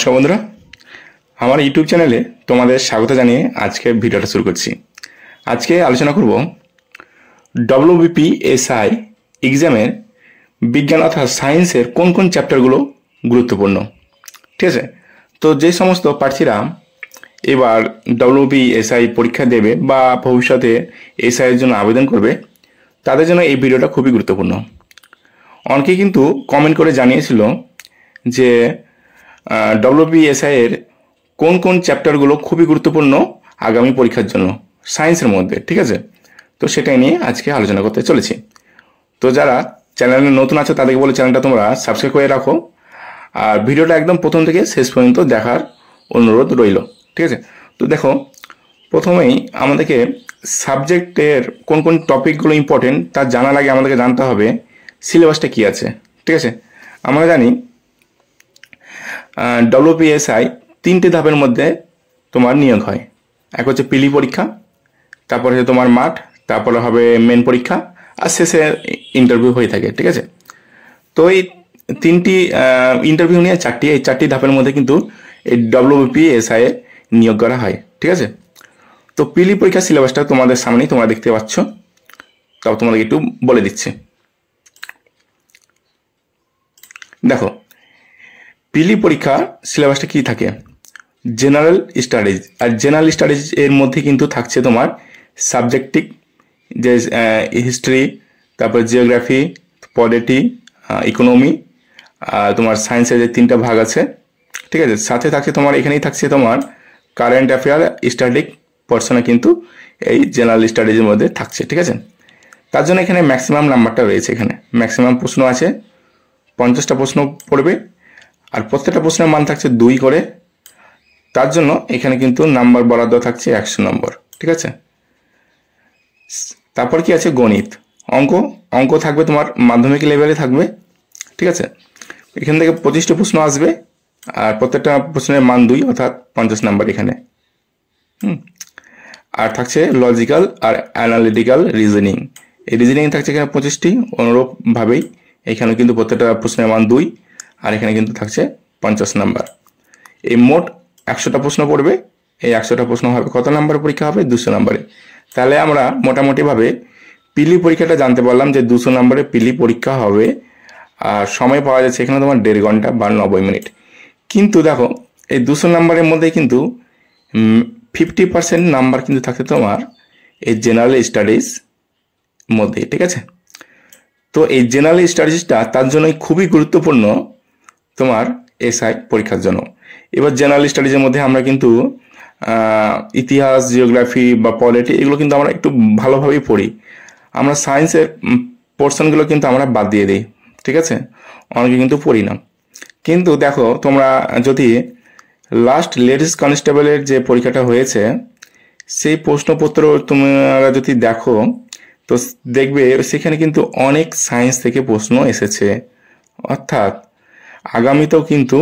নমস্কার বন্ধুরা, আমার ইউটিউব চ্যানেলে তোমাদের স্বাগত জানিয়ে আজকে ভিডিওটা শুরু করছি। আজকে আলোচনা করব WBPSI এক্সামের বিজ্ঞান অর্থাৎ সায়েন্সের কোন কোন চ্যাপ্টারগুলো গুরুত্বপূর্ণ। ঠিক আছে, তো যে সমস্ত প্রার্থীরা এবার WBPSI পরীক্ষা দেবে বা ভবিষ্যতে এসআইয়ের জন্য আবেদন করবে তাদের জন্য এই ভিডিওটা খুবই গুরুত্বপূর্ণ। অনেকে কিন্তু কমেন্ট করে জানিয়েছিল যে WBPSI এর কোন কোন চ্যাপ্টারগুলো খুবই গুরুত্বপূর্ণ আগামী পরীক্ষার জন্য সায়েন্সের মধ্যে। ঠিক আছে, তো সেটাই নিয়ে আজকে আলোচনা করতে চলেছি। তো যারা চ্যানেলে নতুন আছে তাদেরকে বলে চ্যানেলটা তোমরা সাবস্ক্রাইব করে রাখো, আর ভিডিওটা একদম প্রথম থেকে শেষ পর্যন্ত দেখার অনুরোধ রইল। ঠিক আছে, তো দেখো, প্রথমেই আমাদেরকে সাবজেক্টের কোন কোন টপিকগুলো ইম্পর্টেন্ট তা জানার আগে আমাদেরকে জানতে হবে সিলেবাসটা কী আছে। ঠিক আছে, আমরা জানি WBPSI তিনটে ধাপের মধ্যে তোমার নিয়োগ হয়। এক হচ্ছে পিলি পরীক্ষা, তারপরে হচ্ছে তোমার মাঠ, তারপরে হবে মেন পরীক্ষা, আর শেষে ইন্টারভিউ হয়ে থাকে। ঠিক আছে, তো এই তিনটি ইন্টারভিউ নিয়ে এই চারটি ধাপের মধ্যে কিন্তু এই WBPSI এ নিয়োগ করা হয়। ঠিক আছে, তো পিলি পরীক্ষার সিলেবাসটা তোমাদের সামনেই তোমরা দেখতে পাচ্ছ, তাও তোমাদেরকে একটু বলে দিচ্ছি। দেখো, পিলি পরীক্ষার সিলেবাসটা কি থাকে, জেনারেল স্টাডিজ। আর জেনারেল স্টাডিজ এর মধ্যে কিন্তু থাকছে তোমার সাবজেক্টিভ, যে হিস্ট্রি, তারপর জিওগ্রাফি, পলিটি, ইকোনমি, তোমার সায়েন্সের যে তিনটা ভাগ আছে। ঠিক আছে, সাথে থাকছে তোমার এখানেই থাকছে তোমার কারেন্ট অ্যাফেয়ার, স্ট্যাটিক পোর্শনে কিন্তু এই জেনারেল স্টাডিজের মধ্যে থাকছে। ঠিক আছে, তার জন্য এখানে ম্যাক্সিমাম নাম্বারটা রয়েছে। এখানে ম্যাক্সিমাম প্রশ্ন আছে, 50টা প্রশ্ন পড়বে, আর প্রত্যেকটা প্রশ্নের মান থাকছে 2 করে। তার জন্য এখানে কিন্তু নাম্বার বরাদ্দ থাকছে 100 নম্বর। ঠিক আছে, তারপর কি আছে গণিত, অঙ্ক থাকবে তোমার মাধ্যমিক লেভেলে থাকবে। ঠিক আছে, এখান থেকে 25টা প্রশ্ন আসবে, আর প্রত্যেকটা প্রশ্নের মান 2 অর্থাৎ 50 নাম্বার এখানে। আর থাকছে লজিক্যাল আর অ্যানালিটিক্যাল রিজনিং। এই রিজনিং থাকছে এখানে 25টি, অনুরূপভাবেই এখানে কিন্তু প্রত্যেকটা প্রশ্নের মান 2, আর এখানে কিন্তু থাকছে 50 নাম্বার। এই মোট 100টা প্রশ্ন পড়বে। এই 100টা প্রশ্ন হবে কত নাম্বার পরীক্ষা হবে, 200 নাম্বারে। তাহলে আমরা মোটামুটিভাবে পিলি পরীক্ষাটা জানতে পারলাম যে 200 নাম্বারে পিলি পরীক্ষা হবে, আর সময় পাওয়া যাচ্ছে এখানে তোমার 1.5 ঘন্টা বা 90 মিনিট। কিন্তু দেখো, এই 200 নাম্বারের মধ্যে কিন্তু 50% নাম্বার কিন্তু থাকছে তোমার এই জেনারেল স্টাডিজ মধ্যে। ঠিক আছে, তো এই জেনারেল স্টাডিজটা তার জন্যই খুবই গুরুত্বপূর্ণ তোমার এসআই পরীক্ষার জন্য। এবার জেনারেল স্টাডিজের মধ্যে আমরা কিন্তু ইতিহাস, জিওগ্রাফি বা পলিটি এগুলো কিন্তু আমরা একটু ভালোভাবেই পড়ি। আমরা সায়েন্সের পোর্শনগুলো কিন্তু আমরা বাদ দিয়ে দিই। ঠিক আছে, অনেকে কিন্তু পড়ি না। কিন্তু দেখো, তোমরা যদি লাস্ট লেডিস কনস্টেবলের যে পরীক্ষাটা হয়েছে সেই প্রশ্নপত্র তোমরা যদি দেখো, তো দেখবে সেখানে কিন্তু অনেক সায়েন্স থেকে প্রশ্ন এসেছে। অর্থাৎ আগামীতেও কিন্তু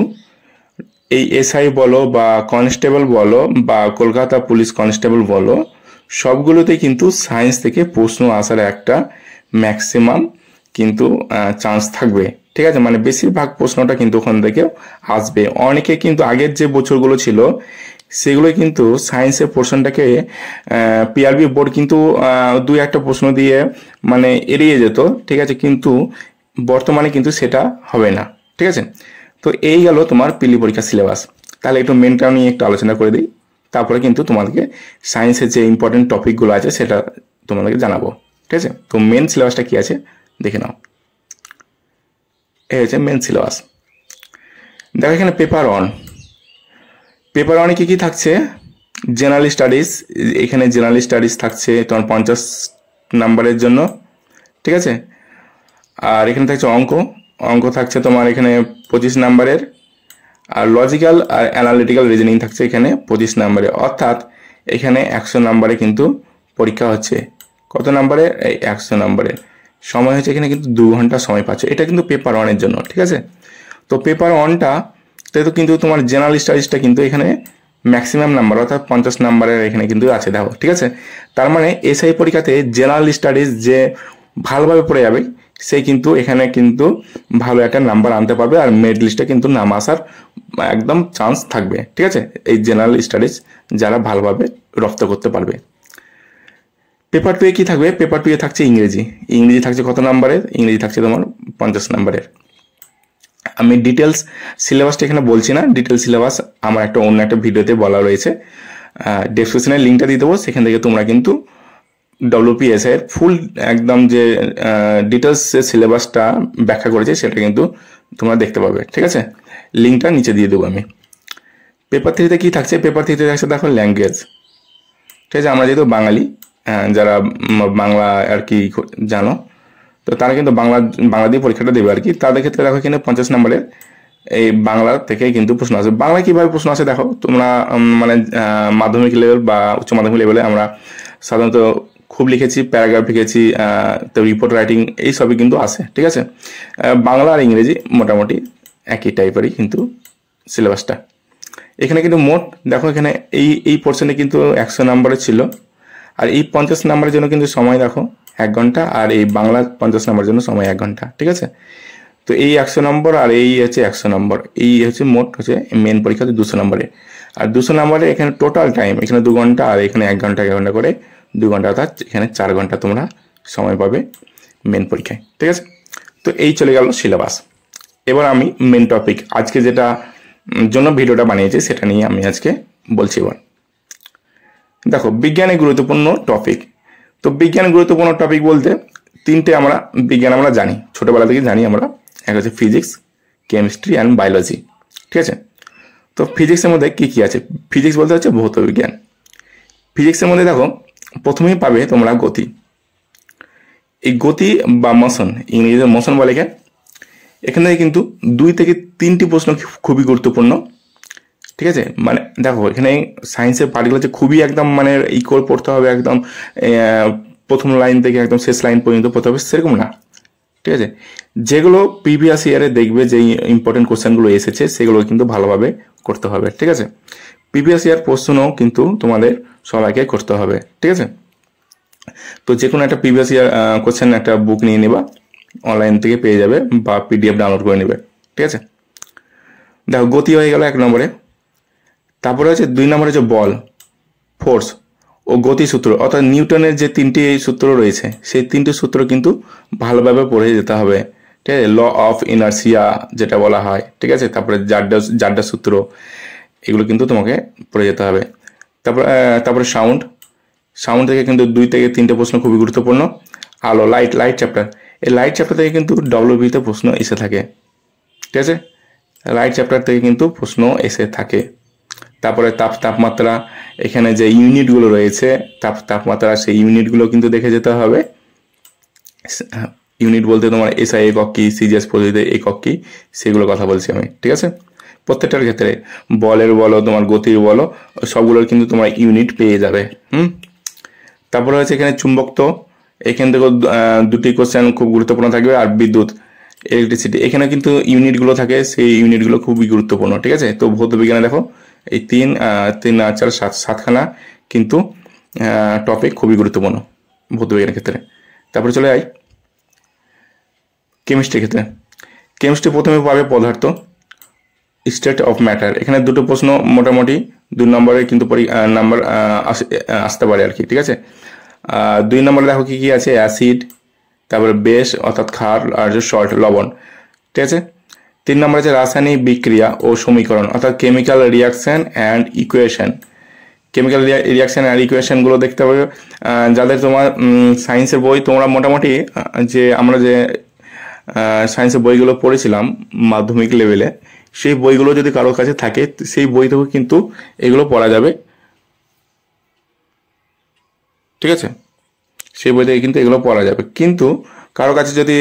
এই এসআই বলো বা কনস্টেবল বলো বা কলকাতা পুলিশ কনস্টেবল বলো, সবগুলোতেই কিন্তু সায়েন্স থেকে প্রশ্ন আসার একটা ম্যাক্সিমাম কিন্তু চান্স থাকবে। ঠিক আছে, মানে বেশিরভাগ প্রশ্নটা কিন্তু ওখান থেকে আসবে। অনেকে কিন্তু আগের যে বছরগুলো ছিল সেগুলো কিন্তু সায়েন্সের পোর্শনটাকে পিআরবি বোর্ড কিন্তু 2-1টা প্রশ্ন দিয়ে মানে এড়িয়ে যেত। ঠিক আছে, কিন্তু বর্তমানে কিন্তু সেটা হবে না। ঠিক আছে, তো এই গেল তোমার পিলি পরীক্ষার সিলেবাস। তাহলে একটু মেনটা নিয়ে একটু আলোচনা করে দিই, তারপরে কিন্তু তোমাদেরকে সায়েন্সের যে ইম্পর্টেন্ট টপিকগুলো আছে সেটা তোমাদেরকে জানাবো। ঠিক আছে, তো মেন সিলেবাসটা কি আছে দেখে নাও। এই হচ্ছে মেন সিলেবাস। দেখো এখানে পেপার 1 কি থাকছে, জেনারেল স্টাডিজ। এখানে জেনারেল স্টাডিজ থাকছে তোমার 50 নাম্বারের জন্য। ঠিক আছে, আর এখানে থাকছে অঙ্ক থাকছে তোমার এখানে 25 নাম্বারের, আর লজিক্যাল আর অ্যানালিটিক্যাল রিজনিং থাকছে এখানে 25 নাম্বারে। অর্থাৎ এখানে 100 নাম্বারে কিন্তু পরীক্ষা হচ্ছে। কত নাম্বারে, এই 100 নাম্বারে। সময় হচ্ছে এখানে কিন্তু 2 ঘন্টা সময় পাচ্ছে। এটা কিন্তু পেপার 1-এর জন্য। ঠিক আছে, তো পেপার 1টা তো কিন্তু তোমার জেনারেল স্টাডিজটা কিন্তু এখানে ম্যাক্সিমাম নাম্বার অর্থাৎ 50 নাম্বারের এখানে কিন্তু আছে। দেখো, ঠিক আছে, তার মানে এসআই পরীক্ষাতে জেনারেল স্টাডিজ যে ভালোভাবে পড়ে যাবে সে কিন্তু এখানে কিন্তু ভালো একটা নাম্বার আনতে পারবে, আর মেরিট লিস্টে কিন্তু নাম আসার একদম চান্স থাকবে, ঠিক আছে, এই জেনারেল স্টাডিজ যারা ভালোভাবে রপ্ত করতে পারবে। পেপার 2 কি থাকবে? পেপার 2 থাকছে ইংরেজি। ইংরেজি থাকছে কত নাম্বারের? ইংরেজি থাকছে তোমার 50 নাম্বারের। আমি ডিটেলস সিলেবাসটা এখানে বলছি না, ডিটেলস সিলেবাস আমার অন্য একটা ভিডিওতে বলা রয়েছে, ডেসক্রিপশনের লিঙ্কটা দিয়ে দেবো, সেখান থেকে তোমরা কিন্তু WPSI এর ফুল একদম যে ডিটেলস সিলেবাসটা ব্যাখ্যা করেছে সেটা কিন্তু তোমরা দেখতে পাবে, ঠিক আছে, লিঙ্কটা নিচে দিয়ে দেবো আমি। পেপার 3-তে কী থাকছে? পেপার 3-তে থাকছে দেখো ল্যাঙ্গুয়েজ, ঠিক আছে, আমরা যেহেতু বাঙালি, যারা বাংলা আর কি জানো, তো তারা কিন্তু বাংলা দিয়ে পরীক্ষাটা দেবে আর কি। তাদের ক্ষেত্রে দেখো কিন্তু 50 নম্বরের এই বাংলা থেকে কিন্তু প্রশ্ন আসে। বাংলা কীভাবে প্রশ্ন আসে দেখো তোমরা, মানে মাধ্যমিক লেভেল বা উচ্চ মাধ্যমিক লেভেলে আমরা সাধারণত খুব লিখেছি, প্যারাগ্রাফ লিখেছি, তো রিপোর্ট রাইটিং এই সবই কিন্তু আসে, ঠিক আছে। বাংলা আর ইংরেজি মোটামুটি একই টাইপেরই কিন্তু সিলেবাসটা। এখানে কিন্তু মোট দেখো এখানে এই পোর্শনে কিন্তু 100 নম্বরের ছিল, আর এই 50 নম্বরের জন্য কিন্তু সময় দেখো 1 ঘন্টা, আর এই বাংলা 50 নম্বরের জন্য সময় 1 ঘন্টা, ঠিক আছে। তো এই 100 নম্বর আর এই হচ্ছে 100 নম্বর, এই হচ্ছে মোট হচ্ছে মেন পরীক্ষাতে 200 নম্বরে। আর 200 নম্বরে এখানে টোটাল টাইম এখানে 2 ঘন্টা, আর এখানে 1 ঘন্টা 1 ঘন্টা করে 2 ঘন্টা, অর্থাৎ এখানে 4 ঘন্টা তোমরা সময় পাবে মেন পরীক্ষায়, ঠিক আছে। তো এই চলে গেল সিলেবাস। এবার আমি মেন টপিক আজকে যেটা জন্য ভিডিওটা বানিয়েছি সেটা নিয়ে আমি আজকে বলছি। এবার দেখো বিজ্ঞানের গুরুত্বপূর্ণ টপিক। তো বিজ্ঞানের গুরুত্বপূর্ণ টপিক বলতে তিনটে বিজ্ঞান আমরা জানি, ছোটবেলা থেকে জানি আমরা। এক হচ্ছে ফিজিক্স, কেমিস্ট্রি অ্যান্ড বায়োলজি, ঠিক আছে। তো ফিজিক্সের মধ্যে কী কী আছে? ফিজিক্স বলতে হচ্ছে ভৌত বিজ্ঞান। ফিজিক্সের মধ্যে দেখো প্রথমেই পাবে তোমরা গতি। এই গতি বা মোশন, ইংরেজিতে মোশন বলে, এখানে কিন্তু 2 থেকে 3টি প্রশ্ন খুবই গুরুত্বপূর্ণ, ঠিক আছে। মানে দেখো এখানে সায়েন্সের পার্টগুলো হচ্ছে খুবই একদম মানে ইকুয়াল পড়তে হবে, একদম প্রথম লাইন থেকে একদম শেষ লাইন পর্যন্ত পড়তে হবে সেরকম না, ঠিক আছে। যেগুলো প্রিভিয়াস ইয়ারে দেখবে যে ইম্পর্টেন্ট কোশ্চেনগুলো এসেছে সেগুলো কিন্তু ভালোভাবে করতে হবে, ঠিক আছে। প্রিভিয়াস ইয়ার প্রশ্নও কিন্তু তোমাদের সবাইকে করতে হবে, ঠিক আছে। তো যে কোনো একটা প্রিভিয়াস ইয়ার কোশ্চেন একটা বুক নিয়ে নেবা, অনলাইন থেকে পেয়ে যাবে বা PDF ডাউনলোড করে নেবে, ঠিক আছে। দেখো গতি হয়ে গেল 1 নম্বরে। তারপরে হচ্ছে 2 নম্বরে হচ্ছে বল, ফোর্স ও গতি সূত্র, অর্থাৎ নিউটনের যে 3টি সূত্র রয়েছে সেই 3টি সূত্র কিন্তু ভালোভাবে পড়ে যেতে হবে, ঠিক আছে। ল অফ ইনার্সিয়া যেটা বলা হয়, ঠিক আছে। তারপরে জাড্ডা সূত্র, এগুলো কিন্তু তোমাকে পড়ে যেতে হবে। তারপরে সাউন্ড থেকে কিন্তু 2 থেকে 3টে প্রশ্ন খুবই গুরুত্বপূর্ণ। আলো, লাইট চ্যাপ্টার, এই লাইট চ্যাপ্টার থেকে কিন্তু WBতে প্রশ্ন এসে থাকে, ঠিক আছে। লাইট চ্যাপ্টার থেকে কিন্তু প্রশ্ন এসে থাকে। তারপরে তাপমাত্রা, এখানে যে ইউনিটগুলো রয়েছে তাপমাত্রা, সেই ইউনিটগুলো কিন্তু দেখে যেতে হবে। ইউনিট বলতে তোমার SI একক কি, CGS পদ্ধতিতে একক কি, সেগুলো কথা বলছি আমি, ঠিক আছে। প্রত্যেকটার ক্ষেত্রে বলের বলো, তোমার গতির বলো, সবগুলোর কিন্তু তোমার ইউনিট পেয়ে যাবে। তারপরে হচ্ছে এখানে চুম্বকত্ব, এখান থেকেও 2টি কোশ্চেন খুব গুরুত্বপূর্ণ থাকবে। আর বিদ্যুৎ, ইলেকট্রিসিটি, এখানে কিন্তু ইউনিটগুলো থাকে, সেই ইউনিটগুলো খুবই গুরুত্বপূর্ণ, ঠিক আছে। তো ভৌত বিজ্ঞানে দেখো এই 3 4 7খানা কিন্তু টপিক খুবই গুরুত্বপূর্ণ ভৌত বিজ্ঞানের ক্ষেত্রে। তারপরে চলে যাই কেমিস্ট্রির ক্ষেত্রে। কেমিস্ট্রি প্রথমে পাবে পদার্থ, স্টেট অফ ম্যাটার, এখানে 2টো প্রশ্ন মোটামুটি 2 নম্বরে কিন্তু নাম্বার আসতে পারে আর কি, ঠিক আছে। 2 নম্বরে দেখো কি আছে? অ্যাসিড, তারপরে বেস অর্থাৎ ক্ষার, আর সল্ট লবণ, ঠিক আছে। 3 নম্বরে আছে রাসায়নিক বিক্রিয়া ও সমীকরণ, অর্থাৎ chemical reaction and equation. Chemical reaction and ইকুয়েশনগুলো দেখতে হবে। যাদের তোমার সায়েন্সের বই তোমরা মোটামুটি আমরা যে সায়েন্সের বইগুলো পড়েছিলাম মাধ্যমিক লেভেলে, সেই বইগুলো যদি কারোর কাছে থাকে সেই বই থেকেও কিন্তু এগুলো পড়া যাবে, ঠিক আছে। সেই বই থেকে কিন্তু এগুলো পড়া যাবে, কিন্তু কারো কাছে যদি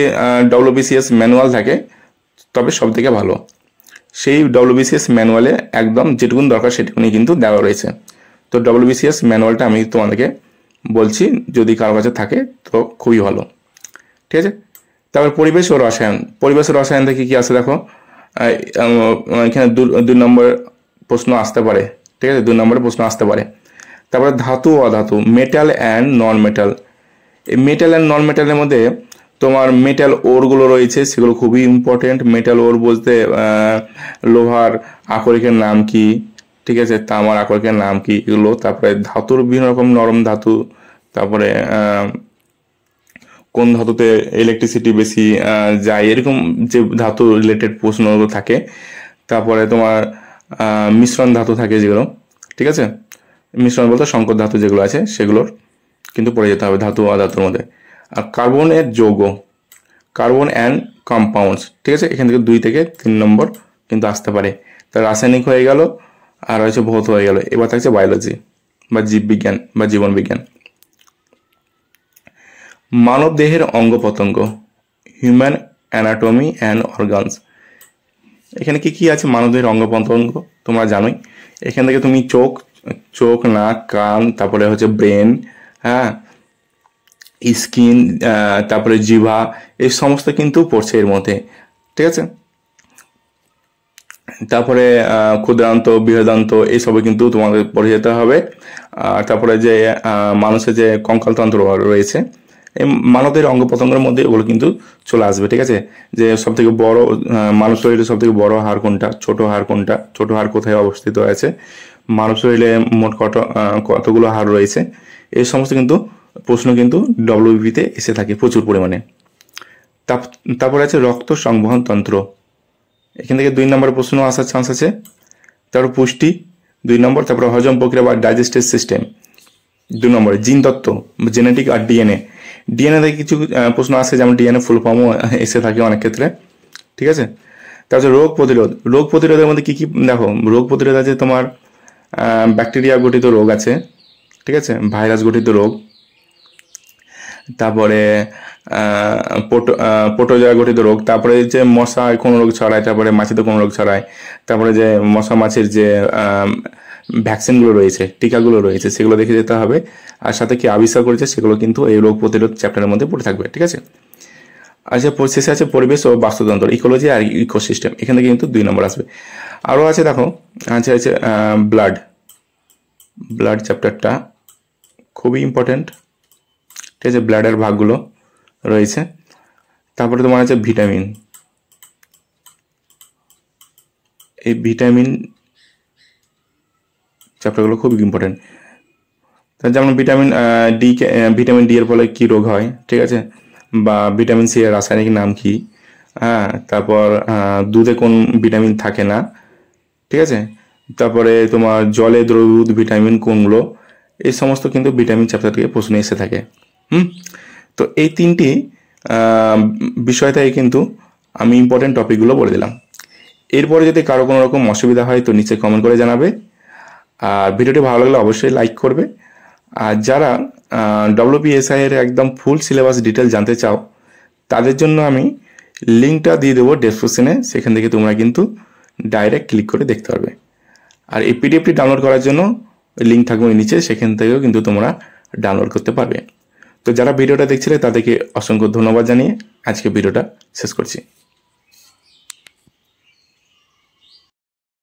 WBCS ম্যানুয়াল থাকে তবে সব থেকে ভালো। সেই WBCS ম্যানুয়ালে একদম যেটুকুন দরকার সেটুকুনি কিন্তু দেওয়া রয়েছে। তো WBCS ম্যানুয়ালটা আমি তোমাদেরকে বলছি, যদি কারো কাছে থাকে তো খুবই ভালো, ঠিক আছে। তারপর পরিবেশ ও রসায়ন থেকে কি আছে দেখো, এখানে 2 নম্বর প্রশ্ন আসতে পারে, ঠিক আছে, 2 নম্বরের প্রশ্ন আসতে পারে। তারপরে ধাতু ও অধাতু, মেটাল অ্যান্ড নন মেটাল। এই মেটাল অ্যান্ড নন মেটালের মধ্যে তোমার মেটাল ওরগুলো রয়েছে, সেগুলো খুবই ইম্পর্টেন্ট। মেটাল ওর বলতে লোহার আকরিকের নাম কি, ঠিক আছে, তামার আকরিকের নাম কি, এগুলো। তারপরে ধাতুর বিভিন্ন রকম নরম ধাতু, তারপরে কোন ধাতুতে ইলেকট্রিসিটি বেশি যায়, এরকম যে ধাতু রিলেটেড প্রশ্নগুলো থাকে। তারপরে তোমার মিশ্রণ ধাতু থাকে যেগুলো, ঠিক আছে, মিশ্রণ বলতে সংকর ধাতু যেগুলো আছে সেগুলোর কিন্তু পড়ে যেতে হবে ধাতু অধাতুর মধ্যে। আর কার্বনের যৌগ, কার্বন অ্যান্ড কম্পাউন্ডস, ঠিক আছে, এখান থেকে 2 থেকে 3 নম্বর কিন্তু আসতে পারে। তা রাসায়নিক হয়ে গেল, আর হচ্ছে ভৌত হয়ে গেল। এবার থাকছে বায়োলজি বা জীববিজ্ঞান বা জীবন বিজ্ঞান। মানব দেহের অঙ্গ প্রত্যঙ্গ, হিউম্যান অ্যানাটমি অ্যান্ড অর্গানস। এখানে কি কি আছে মানব দেহের অঙ্গ প্রত্যঙ্গ তোমরা জানোই। এখান থেকে তুমি চোখ, নাক, কান, তারপরে হচ্ছে ব্রেন, হ্যাঁ, স্কিন, তারপরে জিহ্বা, এই সমস্ত কিন্তু পড়ছে এর মধ্যে, ঠিক আছে। তারপরে ক্ষুদ্রান্ত, বৃহদান্ত, এইসবে কিন্তু তোমাদের পড়ে যেতে হবে। আর তারপরে যে মানুষের যে কঙ্কালতন্ত্র রয়েছে, এই মানবের অঙ্গ প্রত্যঙ্গের মধ্যে ওগুলো কিন্তু চলে আসবে, ঠিক আছে। যে সব থেকে বড় মানব শরীরে সব থেকে বড় হাড় কোনটা, ছোট হাড় কোনটা, ছোট হাড় কোথায় অবস্থিত আছে, মানব শরীরে মোট কতগুলো হাড় রয়েছে, এই সমস্ত কিন্তু প্রশ্ন কিন্তু ডব্লিউবিতে এসে থাকে প্রচুর পরিমাণে। তারপরে আছে রক্ত সংবহন তন্ত্র, এখান থেকে 2 নম্বর প্রশ্ন আসার চান্স আছে। তারপর পুষ্টি 2 নম্বর। তারপরে হজম প্রক্রিয়া বা ডাইজেস্টিভ সিস্টেম 2 নম্বর। জিন তত্ত্ব, জেনেটিক আর ডিএনএ থেকে কিছু প্রশ্ন আসে, যেমন ডিএনএ ফুল ফর্মও এসে থাকে অনেক ক্ষেত্রে, ঠিক আছে। তারপরে রোগ প্রতিরোধের মধ্যে কি কি দেখো, রোগ প্রতিরোধ আছে তোমার ব্যাকটেরিয়া গঠিত রোগ আছে, ঠিক আছে, ভাইরাস গঠিত রোগ, তারপরে প্রোটোজোয়া গঠিত রোগ, তারপরে যে মশায় কোনো রোগ ছড়ায়, তারপরে মাছিতে কোনো রোগ ছড়ায়, তারপরে যে মশা মাছির যে ভ্যাকসিনগুলো রয়েছে, টিকাগুলো রয়েছে, সেগুলো দেখে যেতে হবে। আর সাথে কি আবিষ্কার করেছে সেগুলো কিন্তু এই রোগ প্রতিরোধ চ্যাপ্টারের মধ্যে পড়ে থাকবে, ঠিক আছে। আচ্ছা, শেষে আছে পরিবেশ ও বাস্তুতন্ত্র, ইকোলজি আর ইকোসিস্টেম, এখান থেকে কিন্তু 2 নম্বর আসবে। আরও আছে দেখো, আছে ব্লাড চ্যাপ্টারটা খুবই ইম্পর্টেন্ট, ঠিক আছে, ব্লাডের ভাগগুলো রয়েছে। তারপরে তোমার আছে ভিটামিন, এই ভিটামিন চ্যাপ্টারগুলো খুব ইম্পর্টেন্ট। যেমন ভিটামিন ডি এর ফলে কি রোগ হয়, ঠিক আছে, বা ভিটামিন সি এর রাসায়নিক নাম কি, হ্যাঁ, তারপর দুধে কোন ভিটামিন থাকে না, ঠিক আছে, তারপরে তোমার জলে দ্রবীভূত ভিটামিন কোনগুলো, এই সমস্ত কিন্তু ভিটামিন চ্যাপ্টার থেকে প্রশ্ন এসে থাকে। তো এই 3টি বিষয় থেকে কিন্তু আমি ইম্পর্টেন্ট টপিকগুলো বলে দিলাম। এরপরে যদি কারো কোনো রকম অসুবিধা হয় তো নিচে কমেন্ট করে জানাবে। আর ভিডিওটি ভালো লাগলে অবশ্যই লাইক করবে। আর যারা WPSI এর একদম ফুল সিলেবাস ডিটেল জানতে চাও, তাদের জন্য আমি লিঙ্কটা দিয়ে দেবো ডেসক্রিপশনে, সেখান থেকে তোমরা কিন্তু ডাইরেক্ট ক্লিক করে দেখতে পারবে। আর এই পিডিএফটি ডাউনলোড করার জন্য লিঙ্ক থাকবে নিচে, সেখান থেকেও কিন্তু তোমরা ডাউনলোড করতে পারবে। তো যারা ভিডিওটা দেখছিলে তাদেরকে অসংখ্য ধন্যবাদ জানিয়ে আজকে ভিডিওটা শেষ করছি।